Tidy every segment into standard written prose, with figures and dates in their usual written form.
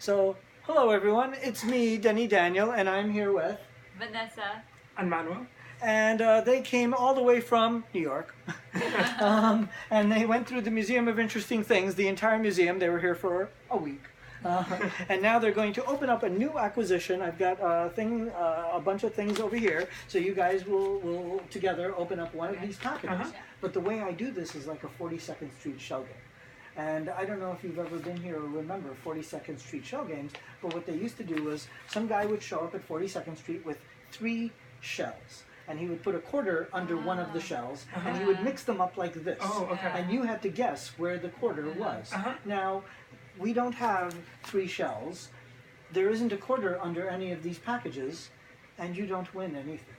So, hello everyone, it's me, Denny Daniel, and I'm here with Vanessa. And Manuel. And they came all the way from New York. And they went through the Museum of Interesting Things, the entire museum. They were here for a week. And now they're going to open up a new acquisition. I've got a bunch of things over here. So you guys will together open up one of these packages. But the way I do this is like a 42nd Street shell game. And I don't know if you've ever been here or remember 42nd Street shell games, but what they used to do was some guy would show up at 42nd Street with 3 shells. And he would put a quarter under one of the shells, and he would mix them up like this. Oh, okay. And you had to guess where the quarter was. Now, we don't have 3 shells. There isn't a quarter under any of these packages, and you don't win anything.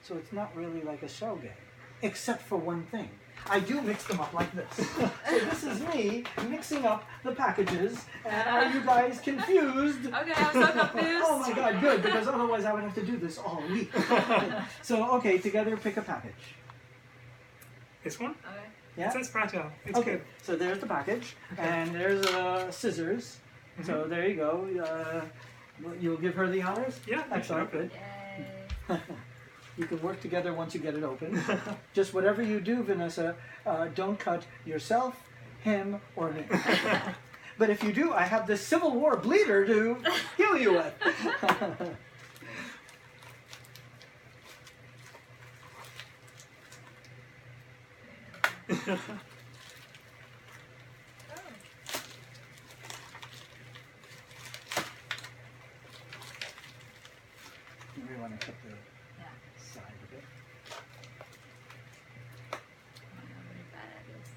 So it's not really like a shell game, except for one thing. I do mix them up like this. So this is me mixing up the packages. And are you guys confused? Okay, I'm so confused. Oh my god, good, because otherwise I would have to do this all week. So, okay, together pick a package. This one? Okay. Yeah? It says fragile. It's Okay, good. so there's the package, and there's scissors. So there you go. You'll give her the honors? Yeah, Excellent, sure. good. Yay. You can work together once you get it open. Just whatever you do, Vanessa, don't cut yourself, him, or me. But if you do, I have this Civil War bleeder to heal you with. You may want to cut the side of it. I'm really bad at this.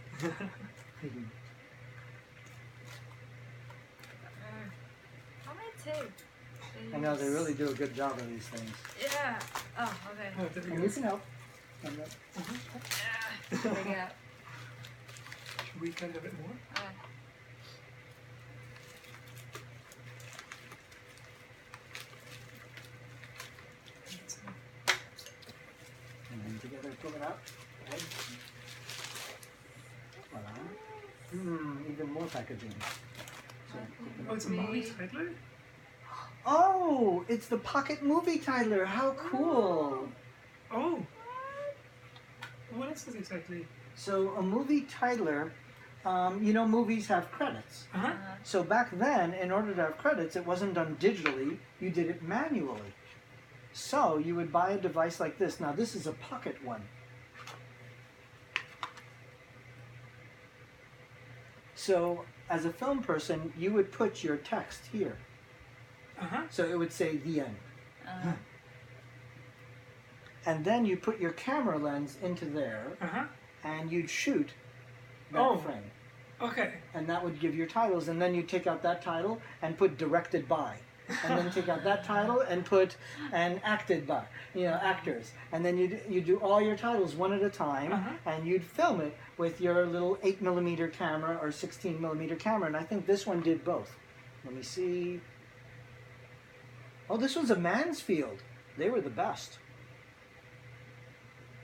How many tape? I know, they really do a good job of these things. Yeah. Oh, okay. Oh, there we And go. you can help. And Bring it up. Should we blend a bit more? Okay. then together pull it out. Good. Voila. Even more packaging. So, Oh, it's a movie title? oh, it's the Pocket Movie Titler. How cool. Oh! What else is exactly? So a movie titler, you know, movies have credits. So back then, in order to have credits, it wasn't done digitally. You did it manually. So you would buy a device like this. Now this is a pocket one. So as a film person, you would put your text here. So it would say the end. And then you put your camera lens into there, and you'd shoot that frame. Okay. And that would give your titles, and then you take out that title and put directed by. And then take out that title and put and acted by, you know, actors. And then you do all your titles one at a time, and you'd film it with your little 8mm camera or 16mm camera. And I think this one did both. Let me see. Oh, this one's a Mansfield. They were the best.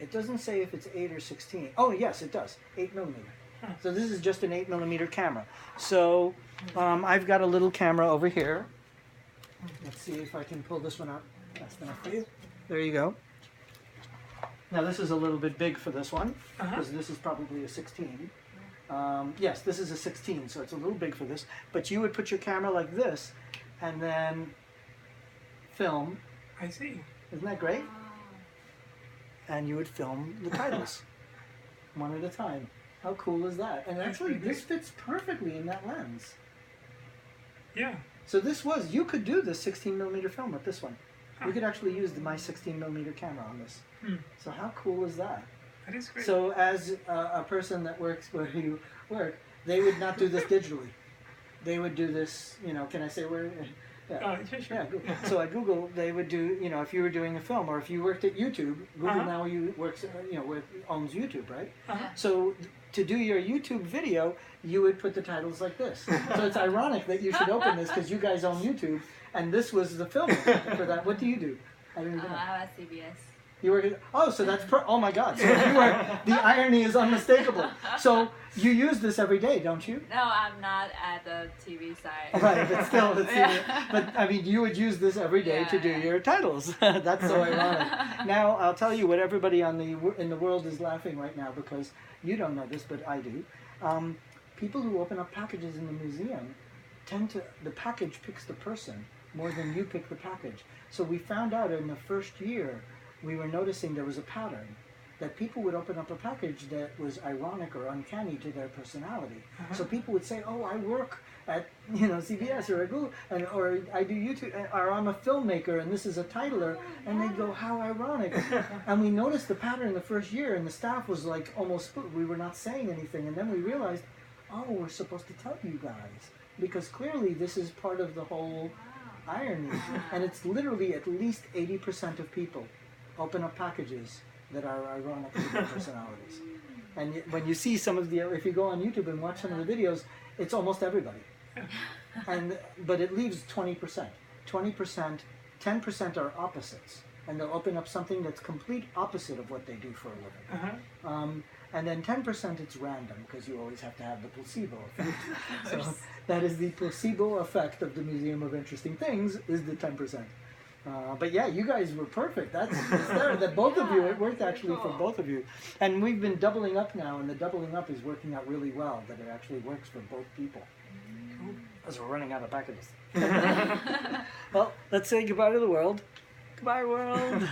It doesn't say if it's 8 or 16. Oh, yes, it does. 8mm. So this is just an 8mm camera. So I've got a little camera over here. Let's see if I can pull this one out fast enough for you. There you go. Now this is a little bit big for this one, because this is probably a 16. Yes, this is a 16, so it's a little big for this. But you would put your camera like this, and then film. I see. Isn't that great? And you would film the titles one at a time. How cool is that? And actually, this fits perfectly in that lens. Yeah. So this was, you could do this 16mm film with this one. You could actually use my 16mm camera on this. So how cool is that? That is great. So as a person that works where you work, they would not do this digitally. They would do this, you know, can I say where? Yeah. Sure. Yeah, Google. So at Google, they would do, you know, if you were doing a film, or if you worked at YouTube, Google now works, you know, owns YouTube, right? So to do your YouTube video, you would put the titles like this. So it's ironic that you should open this because you guys own YouTube, and this was the film for that. What do you do? I don't even know. I have a CBS. You work at, oh, so that's oh my God! So if you were, the irony is unmistakable. So you use this every day, don't you? No, I'm not at the TV side. Right, but still, it's, Yeah. but I mean, you would use this every day to do Yeah. your titles. That's so ironic. Now, I'll tell you what everybody in the world is laughing right now, because you don't know this, but I do. People who open up packages in the museum the package picks the person more than you pick the package. So we found out in the first year, we were noticing there was a pattern, that people would open up a package that was ironic or uncanny to their personality. So people would say, oh, I work at CBS or at Google, or I do YouTube, or I'm a filmmaker and this is a titler, and they'd go, how ironic. And we noticed the pattern the first year, and the staff was like almost spooked. We were not saying anything, and then we realized, oh, we're supposed to tell you guys, because clearly this is part of the whole irony. And it's literally at least 80% of people open up packages that are ironic to their personalities. And when you see some of the, if you go on YouTube and watch some of the videos, it's almost everybody. But it leaves 20%. 20%, 10% are opposites. And they'll open up something that's complete opposite of what they do for a living. And then 10% it's random, because you always have to have the placebo effect. So that is the placebo effect of the Museum of Interesting Things, is the 10%. But yeah, you guys were perfect. It's there. That both of you, it worked actually for both of you. And we've been doubling up now, and the doubling up is working out really well, that it actually works for both people. As we're running out of packages. Well, let's say goodbye to the world. Goodbye, world.